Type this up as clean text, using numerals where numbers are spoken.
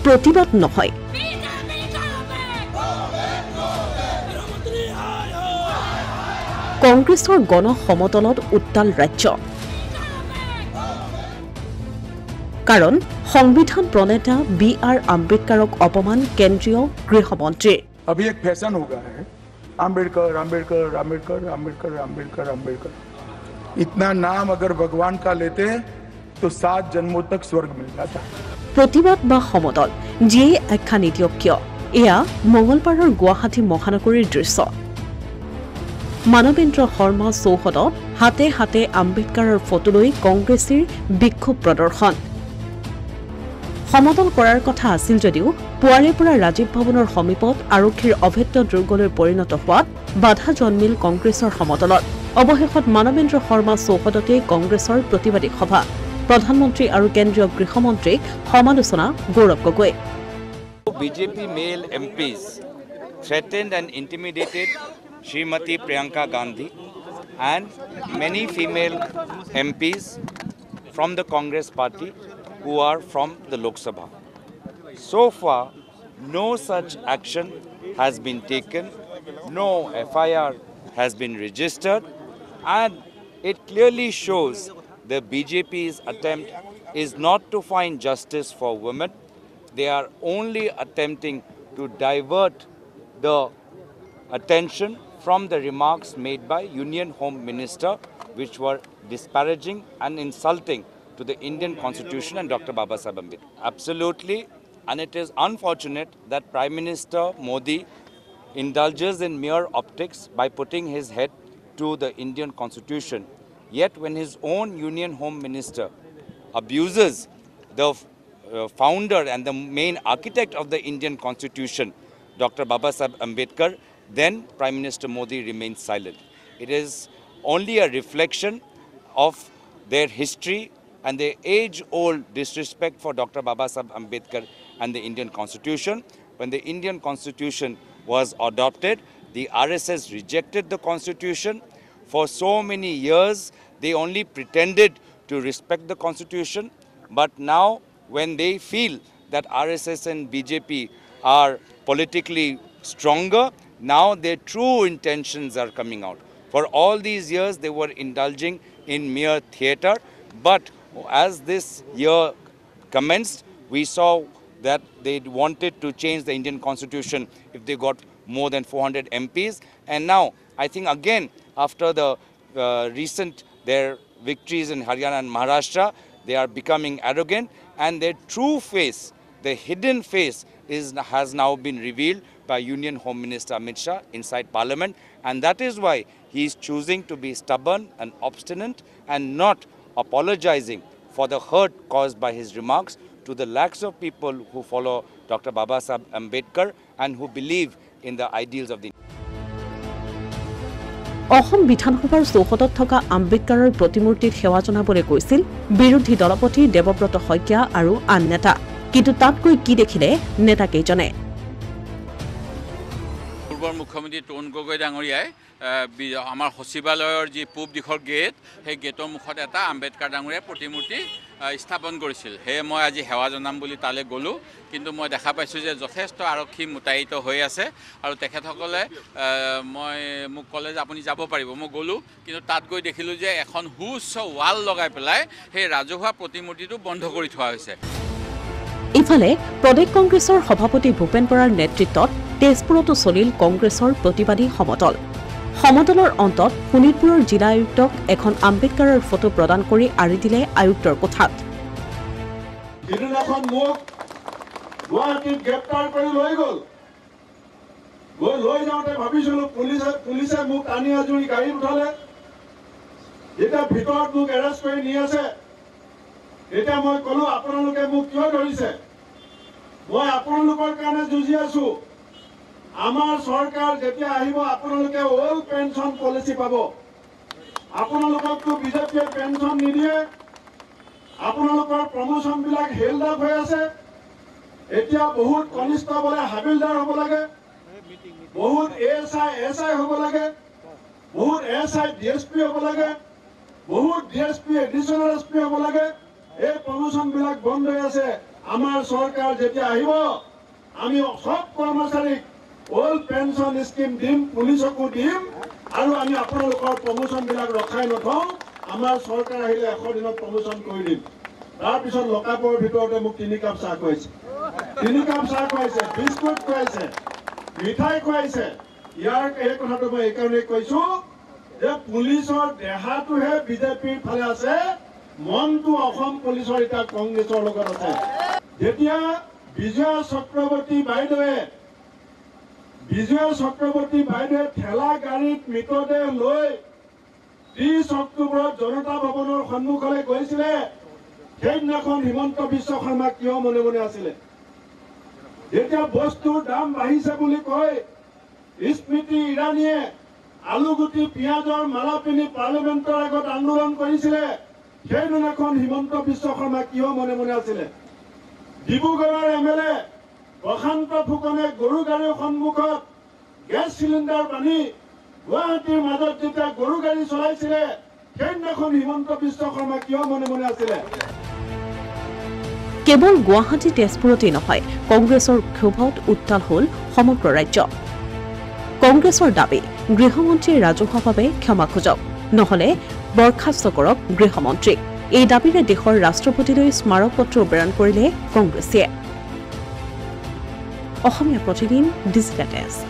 প্ৰতিবাদ নহয়। কংগ্ৰেছৰ গণ সমতলত উত্তাল ৰাজ্য। কাৰণ সংবিধান প্ৰণেতা বি.আৰ. আম্বেদকাৰক অপমান কেন্দ্ৰীয় গৃহমন্ত্ৰী। अभी एक फैशन हो गया है आम्बेडकर आम्बेडकर आम्बेडकर आम्बेडकर आम्बेडकर आम्बेडकर। इतना नाम अगर भगवान का लेते तो 7 जन्मों तक स्वर्ग मिल जाता। প্ৰতিবাদ বা সমতল যিয়ে আখ্যা নিদিয়ক কিয়, এয়া মঙলবাৰৰ গুৱাহাটী মহানগৰীৰ দৃশ্য। মানৱেন্দ্ৰ শৰ্মা চৌহদত হাতে হাতে আম্বেদকাৰৰ ফটো লৈ কংগ্ৰেছীৰ বিক্ষোভ প্ৰদৰ্শন। সমতল কৰাৰ কথা আছিল যদিও পুৱাৰে পৰা ৰাজীৱ ভৱনৰ সমীপত আৰক্ষীৰ অভেদ্য দুৰ্গলৈ পৰিণত হোৱাত বাধা জন্মিল কংগ্ৰেছৰ সমতলত। অৱশেষত মানৱেন্দ্ৰ শৰ্মা চৌহদতে কংগ্ৰেছৰ প্ৰতিবাদী সভা। প্ৰধানমন্ত্ৰী আৰু কেন্দ্ৰীয় গৃহমন্ত্ৰীক সমালোচনা Gaurav Gogoi. BJP male MPs threatened and intimidated Srimati Priyanka Gandhi and many female MPs from the Congress party who are from the Lok Sabha. So far, no such action has been taken, no FIR has been registered, and it clearly shows the BJP's attempt is not to find justice for women. They are only attempting to divert the attention from the remarks made by Union Home Minister, which were disparaging and insulting to the Indian Constitution and Dr. Babasaheb Ambedkar. Absolutely, and it is unfortunate that Prime Minister Modi indulges in mere optics by putting his head to the Indian Constitution. Yet when his own Union Home Minister abuses the founder and the main architect of the Indian Constitution, Dr. Babasaheb Ambedkar, then Prime Minister Modi remains silent. It is only a reflection of their history and their age-old disrespect for Dr. Babasaheb Ambedkar and the Indian Constitution. When the Indian Constitution was adopted, the RSS rejected the Constitution. For so many years, they only pretended to respect the Constitution. But now, when they feel that RSS and BJP are politically stronger, now their true intentions are coming out. For all these years, they were indulging in mere theatre. But as this year commenced, we saw that they wanted to change the Indian Constitution if they got more than 400 MPs. And now, I think again, after the their victories in Haryana and Maharashtra, they are becoming arrogant, and their true face, the hidden face, has now been revealed by Union Home Minister Amit Shah inside Parliament, and that is why he is choosing to be stubborn and obstinate and not apologizing for the hurt caused by his remarks to the lakhs of people who follow Dr. Babasaheb Ambedkar and who believe in the ideals of the Assam বিধানসভাৰ চৌহদত থকা আম্বেদকাৰৰ প্ৰতিমূৰ্তিত সেৱা জনাবলৈ গৈছিল বিৰোধী দলপতি দেৱব্ৰত শইকীয়া আৰু আন নেতা। কিন্তু তাত গৈ কি দেখিলে নেতাকেইজনে? পূৰ্বৰ মুখ্যমন্ত্ৰী তৰুণ গগৈ ডাঙৰীয়াই আমাৰ সচিবালয়ৰ যি পূব দিশৰ গেট, সেই গেটৰ মুখত এটা আম্বেদকাৰ ডাঙৰীয়াৰ প্ৰতিমূৰ্তি স্থাপন কৰিছিল। সেয়ে মই আজি সেৱা জনাম বুলি তালৈ গ'লোঁ, কিন্তু মই দেখা পাইছোঁ যে যথেষ্ট আৰক্ষী মোতায়িত হৈ আছে আৰু তেখেতসকলে মোক ক'লে যে আপুনি যাব পাৰিব। মই গ'লোঁ, কিন্তু তাত গৈ দেখিলোঁ যে এখন সুউচ্চ ৱাল লগাই পেলাই সেই ৰাজহুৱা প্ৰতিমূৰ্তিটো বন্ধ কৰি থোৱা হৈছে। ইফালে প্ৰদেশ কংগ্ৰেছৰ সভাপতি ভূপেন বৰাৰ নেতৃত্বত তেজপুৰতো চলিল কংগ্ৰেছৰ প্ৰতিবাদী সমতল। সমতলৰ অন্তত শোণিতপুৰৰ জিলা আয়ুক্তক এখন আম্বেদকাৰৰ ফটো প্ৰদান কৰি আঁৰি দিলে আয়ুক্তৰ কোঠাত। এটা মই কলো আপোনালোকে মোক কিয় ধৰিছে? মই আপোনালোকৰ কাৰণে যুঁজি আছো। আমাৰ চৰকাৰ যেতিয়া আহিব আপোনালোকে ওল্ড পেনশন পলিচি পাব। আপোনালোককতো বিজেপিয়ে পেনশন নিদিয়ে। আপোনালোকৰ প্ৰমোশন বিলাক হেল্ড আপ হৈ আছে। এতিয়া বহুত কনিষ্ঠবলে হাবিলদাৰ হ'ব লাগে, বহুত এএসআই হ'ব লাগে, বহুত এএসআই ডিএসপি হ'ব লাগে, বহুত ডিএসপি এডিশনাল এসপি হ'ব লাগে। এই প্ৰমোশন বিলাক বন্ধ হৈ আছে। আমাৰ চৰকাৰ যেতিয়া আহিব আমি সব কৰ্মচাৰীক ওল্ড পেঞ্চন স্কিম দিম, পুলিচকো দিম, আৰু আমি আপোনালোকৰ প্ৰমোচনবিলাক ৰখাই নথওঁ। আমাৰ চৰকাৰ আহিলে 100 দিনত প্ৰমোচন কৰি দিম। তাৰপিছত লকাপৰ ভিতৰতে মোক 3 কাপ চাহ খুৱাইছে, 3 কাপ চাহ খুৱাইছে, বিস্কুট খুৱাইছে, মিঠাই খুৱাইছে। ইয়াৰ এই কথাটো মই এইকাৰণে কৈছো যে পুলিচৰ দেহাটোহে বিজেপিৰ ফালে আছে, মনটো অসম পুলিচৰ এতিয়া কংগ্ৰেছৰ লগত আছে। যেতিয়া বিজয়া চক্ৰৱৰ্তী বাইদেৱে ঠেলা গাড়ীত মৃতদেহ লৈ 30 অক্টোবৰত জনতা ভৱনৰ সন্মুখলৈ গৈছিলে, সেইদিনাখন হিমন্ত বিশ্ব শৰ্মা কিয় মনে মনে আছিলে? যেতিয়া বস্তুৰ দাম বাঢ়িছে বুলি কয় স্মৃতি ইৰাণীয়ে আলুগুটি পিঁয়াজৰ মালা পিন্ধি পাৰ্লিমেণ্টৰ আগত আন্দোলন কৰিছিলে, সেইদিনাখন হিমন্ত বিশ্ব শৰ্মা কিয় মনে মনে আছিলে? ডিব্ৰুগড়ৰ MLA প্ৰশান্ত ফুকনে গৰু গাড়ীৰ সন্মুখত গেছ চিলিণ্ডাৰ বান্ধি গুৱাহাটীৰ মাজত যেতিয়া গৰু গাড়ী চলাইছিলে, সেইদিনাখন হিমন্ত বিশ্ব শৰ্মা কিয় মনে মনে আছিলে? কেৱল গুৱাহাটী তেজপুৰতেই নহয়, কংগ্ৰেছৰ ক্ষোভত উত্তাল হ'ল সমগ্ৰ ৰাজ্য। কংগ্ৰেছৰ দাবী, গৃহমন্ত্ৰীয়ে ৰাজহুৱাভাৱে ক্ষমা খোজক, নহলে বৰ্খাস্ত কৰক গৃহমন্ত্ৰীক। এই দাবীৰে দেশৰ ৰাষ্ট্ৰপতিলৈ স্মাৰক পত্ৰ প্ৰেৰণ কৰিলে কংগ্ৰেছে। Asomiya Pratidin digital desk.